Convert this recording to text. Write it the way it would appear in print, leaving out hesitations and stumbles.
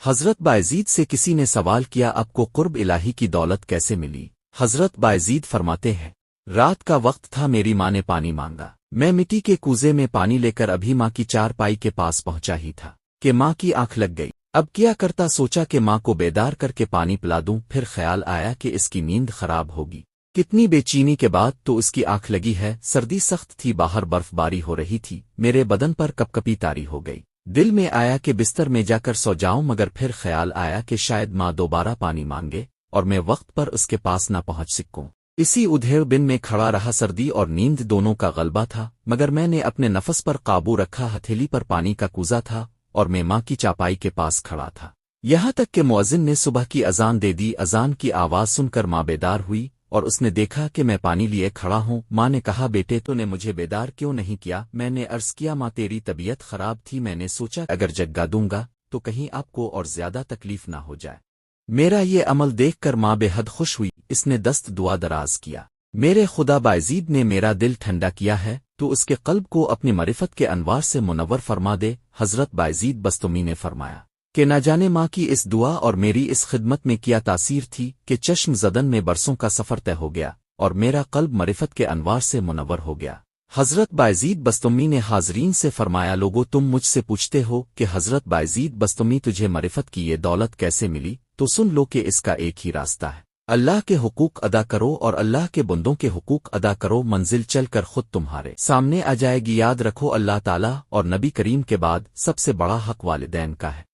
حضرت بایزید سے کسی نے سوال کیا آپ کو قرب الہی کی دولت کیسے ملی؟ حضرت بایزید فرماتے ہیں رات کا وقت تھا، میری ماں نے پانی مانگا، میں مٹی کے کوزے میں پانی لے کر ابھی ماں کی چارپائی کے پاس پہنچا ہی تھا کہ ماں کی آنکھ لگ گئی۔ اب کیا کرتا، سوچا کہ ماں کو بیدار کر کے پانی پلا دوں، پھر خیال آیا کہ اس کی نیند خراب ہوگی، کتنی بے چینی کے بعد تو اس کی آنکھ لگی ہے۔ سردی سخت تھی، باہر برف باری ہو رہی تھی، میرے بدن پر کپکپی طاری ہو گئی، دل میں آیا کہ بستر میں جا کر سو جاؤں، مگر پھر خیال آیا کہ شاید ماں دوبارہ پانی مانگے اور میں وقت پر اس کے پاس نہ پہنچ سکوں۔ اسی ادھیڑ بن میں کھڑا رہا، سردی اور نیند دونوں کا غلبہ تھا، مگر میں نے اپنے نفس پر قابو رکھا، ہتھیلی پر پانی کا کوزہ تھا اور میں ماں کی چاپائی کے پاس کھڑا تھا، یہاں تک کہ مؤذن نے صبح کی اذان دے دی۔ اذان کی آواز سن کر ماں بیدار ہوئی اور اس نے دیکھا کہ میں پانی لیے کھڑا ہوں۔ ماں نے کہا بیٹے تو نے مجھے بیدار کیوں نہیں کیا؟ میں نے عرض کیا ماں تیری طبیعت خراب تھی، میں نے سوچا اگر جگا دوں گا تو کہیں آپ کو اور زیادہ تکلیف نہ ہو جائے۔ میرا یہ عمل دیکھ کر ماں بے حد خوش ہوئی، اس نے دست دعا دراز کیا، میرے خدا بایزید نے میرا دل ٹھنڈا کیا ہے تو اس کے قلب کو اپنی معرفت کے انوار سے منور فرما دے۔ حضرت بایزید بستمی نے فرمایا کہ نہ جانے ماں کی اس دعا اور میری اس خدمت میں کیا تاثیر تھی کہ چشم زدن میں برسوں کا سفر طے ہو گیا اور میرا قلب معرفت کے انوار سے منور ہو گیا۔ حضرت بایزید بستمی نے حاضرین سے فرمایا لوگو تم مجھ سے پوچھتے ہو کہ حضرت بایزید بستمی تجھے معرفت کی یہ دولت کیسے ملی، تو سن لو کہ اس کا ایک ہی راستہ ہے، اللہ کے حقوق ادا کرو اور اللہ کے بندوں کے حقوق ادا کرو، منزل چل کر خود تمہارے سامنے آ جائے گی۔ یاد رکھو اللہ تعالیٰ اور نبی کریم کے بعد سب سے بڑا حق والدین کا ہے۔